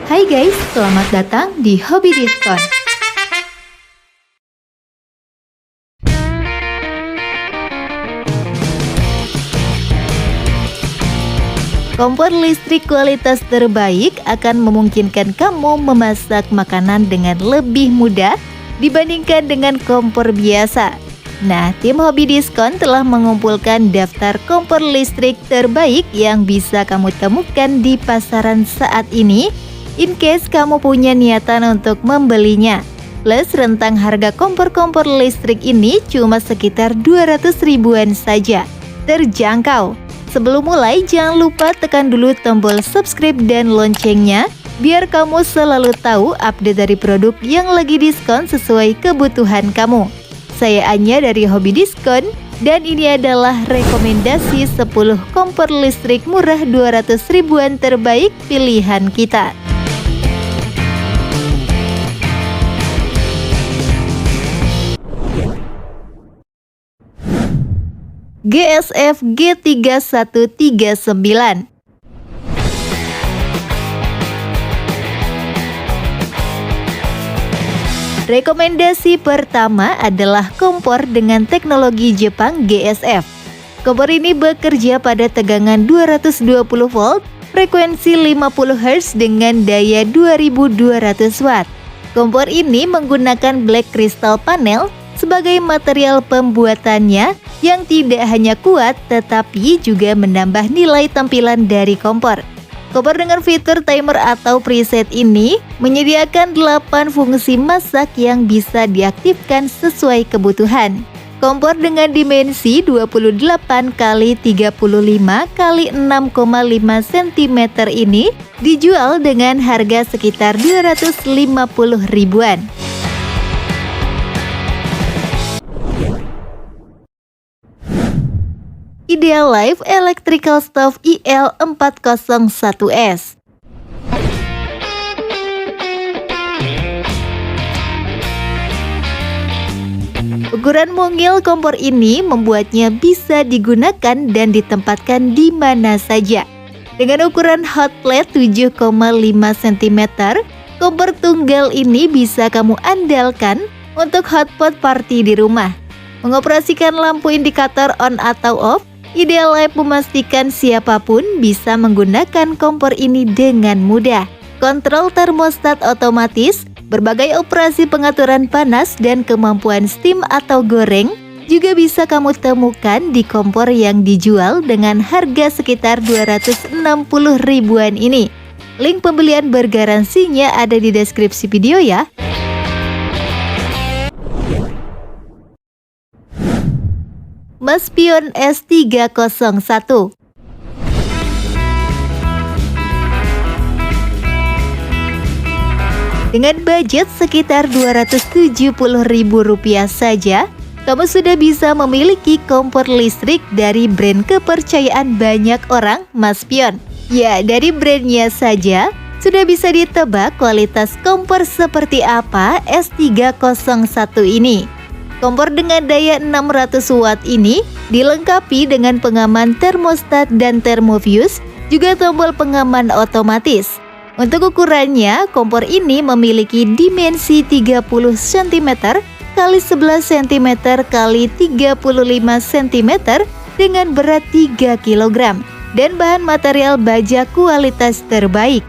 Hai guys, selamat datang di Hobi Diskon. Kompor listrik kualitas terbaik akan memungkinkan kamu memasak makanan dengan lebih mudah dibandingkan dengan kompor biasa. Nah, tim Hobi Diskon telah mengumpulkan daftar kompor listrik terbaik yang bisa kamu temukan di pasaran saat ini, in case kamu punya niatan untuk membelinya. Plus, rentang harga kompor-kompor listrik ini cuma sekitar 200 ribuan saja. Terjangkau. Sebelum mulai, jangan lupa tekan dulu tombol subscribe dan loncengnya, biar kamu selalu tahu update dari produk yang lagi diskon sesuai kebutuhan kamu. Saya Anya dari Hobi Diskon, dan ini adalah rekomendasi 10 kompor listrik murah 200 ribuan terbaik pilihan kita. GSF G3139. Rekomendasi pertama adalah kompor dengan teknologi Jepang GSF. Kompor ini bekerja pada tegangan 220 volt, frekuensi 50 Hz dengan daya 2200 watt. Kompor ini menggunakan black crystal panel sebagai material pembuatannya yang tidak hanya kuat tetapi juga menambah nilai tampilan dari kompor. Kompor dengan fitur timer atau preset ini menyediakan 8 fungsi masak yang bisa diaktifkan sesuai kebutuhan. Kompor dengan dimensi 28 x 35 x 6,5 cm ini dijual dengan harga sekitar 250 ribuan. Idealife Electrical Stove IL401S. Ukuran mungil kompor ini membuatnya bisa digunakan dan ditempatkan di mana saja. Dengan ukuran hot plate 7,5 cm, kompor tunggal ini bisa kamu andalkan untuk hotpot party di rumah. Mengoperasikan lampu indikator on atau off, Idealife memastikan siapapun bisa menggunakan kompor ini dengan mudah. Kontrol termostat otomatis, berbagai operasi pengaturan panas dan kemampuan steam atau goreng juga bisa kamu temukan di kompor yang dijual dengan harga sekitar 260 ribuan ini. Link pembelian bergaransinya ada di deskripsi video ya. Maspion S301. Dengan budget sekitar Rp270.000 saja, kamu sudah bisa memiliki kompor listrik dari brand kepercayaan banyak orang, Maspion. Ya, dari brandnya saja sudah bisa ditebak kualitas kompor seperti apa S301 ini. Kompor dengan daya 600 watt ini dilengkapi dengan pengaman termostat dan termofuse, juga tombol pengaman otomatis. Untuk ukurannya, kompor ini memiliki dimensi 30 cm x 11 cm x 35 cm dengan berat 3 kg dan bahan material baja kualitas terbaik.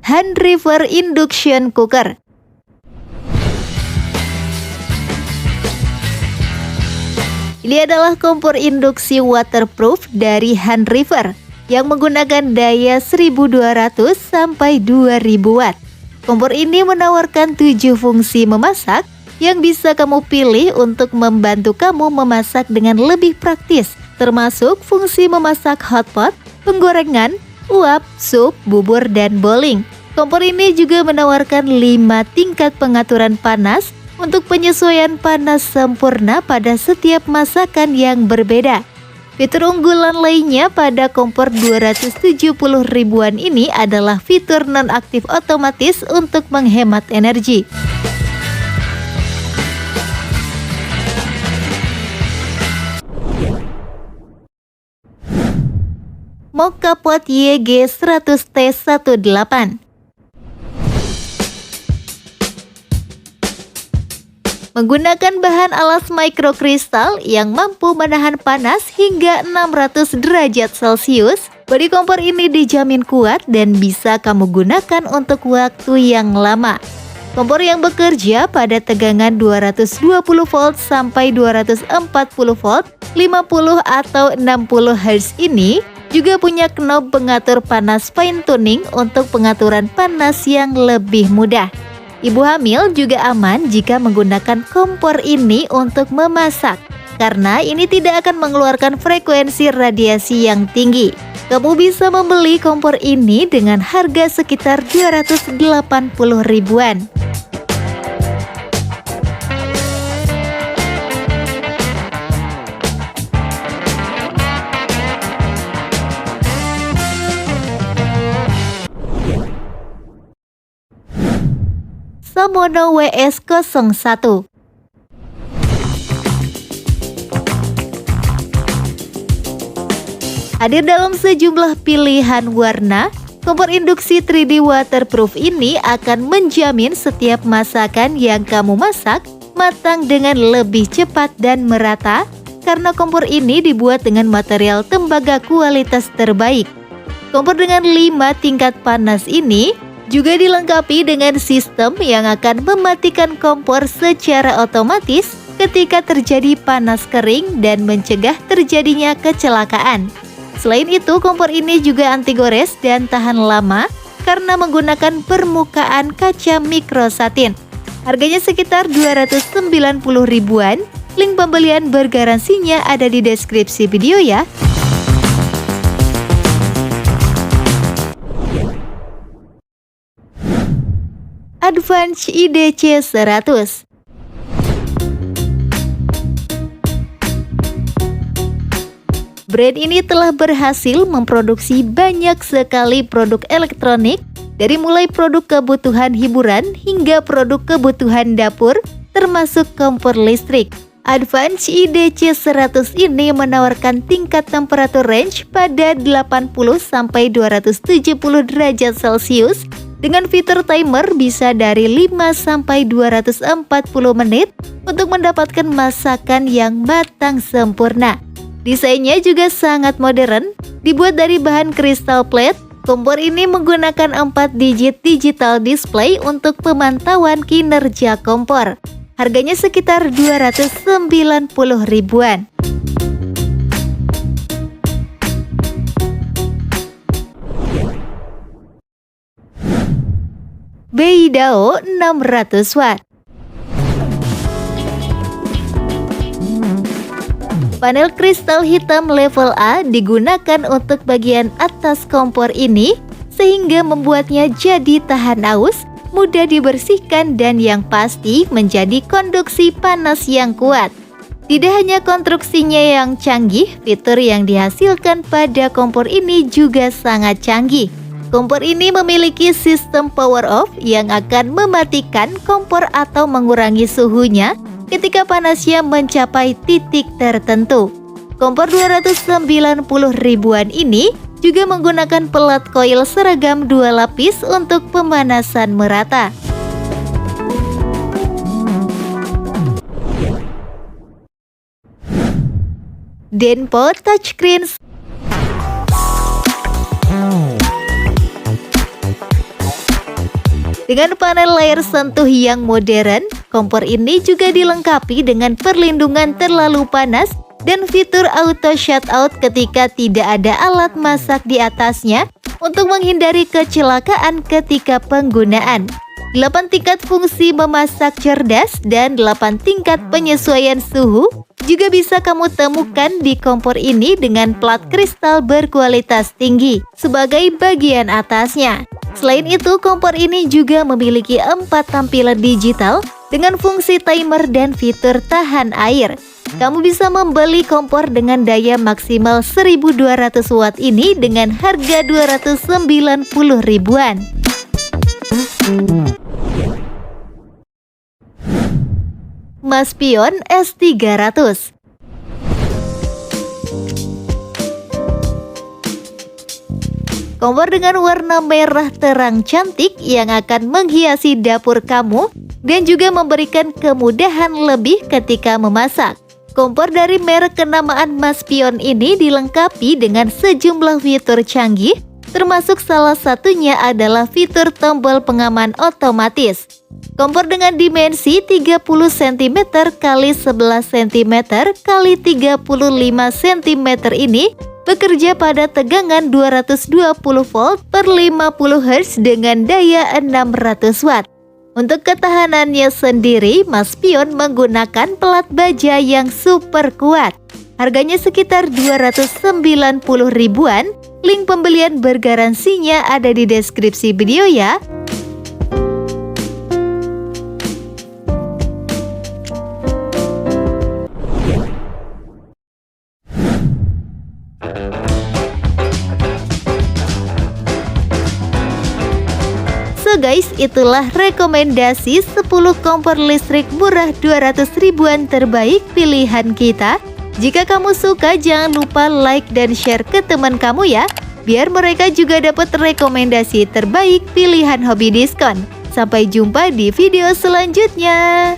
Hand River Induction Cooker. Ini adalah kompor induksi waterproof dari Hand River yang menggunakan daya 1200 sampai 2000 watt. Kompor ini menawarkan 7 fungsi memasak yang bisa kamu pilih untuk membantu kamu memasak dengan lebih praktis, termasuk fungsi memasak hotpot, penggorengan, uap, sup, bubur, dan boling. Kompor ini juga menawarkan 5 tingkat pengaturan panas untuk penyesuaian panas sempurna pada setiap masakan yang berbeda. Fitur unggulan lainnya pada kompor 270 ribuan ini adalah fitur nonaktif otomatis untuk menghemat energi. Mokapot YG100T18. Menggunakan bahan alas mikrokristal yang mampu menahan panas hingga 600 derajat Celcius, bodi kompor ini dijamin kuat dan bisa kamu gunakan untuk waktu yang lama. Kompor yang bekerja pada tegangan 220 volt sampai 240 volt, 50 atau 60 Hz ini juga punya knob pengatur panas fine tuning untuk pengaturan panas yang lebih mudah. Ibu hamil juga aman jika menggunakan kompor ini untuk memasak, karena ini tidak akan mengeluarkan frekuensi radiasi yang tinggi. Kamu bisa membeli kompor ini dengan harga sekitar 280 ribuan. Samono WS01. Hadir dalam sejumlah pilihan warna, kompor induksi 3D waterproof ini akan menjamin setiap masakan yang kamu masak matang dengan lebih cepat dan merata, karena kompor ini dibuat dengan material tembaga kualitas terbaik. Kompor dengan 5 tingkat panas ini juga dilengkapi dengan sistem yang akan mematikan kompor secara otomatis ketika terjadi panas kering dan mencegah terjadinya kecelakaan. Selain itu, kompor ini juga anti gores dan tahan lama karena menggunakan permukaan kaca mikrosatin. Harganya sekitar 290 ribuan. Link pembelian bergaransinya ada di deskripsi video ya. Advance IDC 100. Brand ini telah berhasil memproduksi banyak sekali produk elektronik, dari mulai produk kebutuhan hiburan hingga produk kebutuhan dapur, termasuk kompor listrik. Advance IDC 100 ini menawarkan tingkat temperatur range pada 80-270 derajat Celcius, dengan fitur timer bisa dari 5-240 menit untuk mendapatkan masakan yang matang sempurna. Desainnya juga sangat modern, dibuat dari bahan kristal plate. Kompor ini menggunakan 4 digit digital display untuk pemantauan kinerja kompor. Harganya sekitar 290 ribuan. Beidao 600 watt. Panel kristal hitam level A digunakan untuk bagian atas kompor ini, sehingga membuatnya jadi tahan aus, mudah dibersihkan, dan yang pasti menjadi konduksi panas yang kuat. Tidak hanya konstruksinya yang canggih, fitur yang dihasilkan pada kompor ini juga sangat canggih. Kompor ini memiliki sistem power off yang akan mematikan kompor atau mengurangi suhunya ketika panasnya mencapai titik tertentu. Kompor 290 ribuan ini juga menggunakan pelat koil seragam 2 lapis untuk pemanasan merata. Denpo touchscreen. Dengan panel layar sentuh yang modern, kompor ini juga dilengkapi dengan perlindungan terlalu panas dan fitur auto shutout ketika tidak ada alat masak di atasnya untuk menghindari kecelakaan ketika penggunaan. 8 tingkat fungsi memasak cerdas dan 8 tingkat penyesuaian suhu juga bisa kamu temukan di kompor ini dengan plat kristal berkualitas tinggi sebagai bagian atasnya. Selain itu, kompor ini juga memiliki 4 tampilan digital dengan fungsi timer dan fitur tahan air. Kamu bisa membeli kompor dengan daya maksimal 1200 watt ini dengan harga 290 ribuan. Maspion S300. Kompor dengan warna merah terang cantik yang akan menghiasi dapur kamu dan juga memberikan kemudahan lebih ketika memasak. Kompor dari merek kenamaan Mas Pion ini dilengkapi dengan sejumlah fitur canggih, termasuk salah satunya adalah fitur tombol pengaman otomatis. Kompor dengan dimensi 30 cm x 11 cm x 35 cm ini bekerja pada tegangan 220 volt per 50 Hz dengan daya 600 watt. Untuk ketahanannya sendiri, Mas Pion menggunakan pelat baja yang super kuat. Harganya sekitar 290 ribuan. Link pembelian bergaransinya ada di deskripsi video ya. So guys, itulah rekomendasi 10 kompor listrik murah 200 ribuan terbaik pilihan kita. Jika kamu suka, jangan lupa like dan share ke teman kamu ya, biar mereka juga dapat rekomendasi terbaik pilihan hobi diskon. Sampai jumpa di video selanjutnya.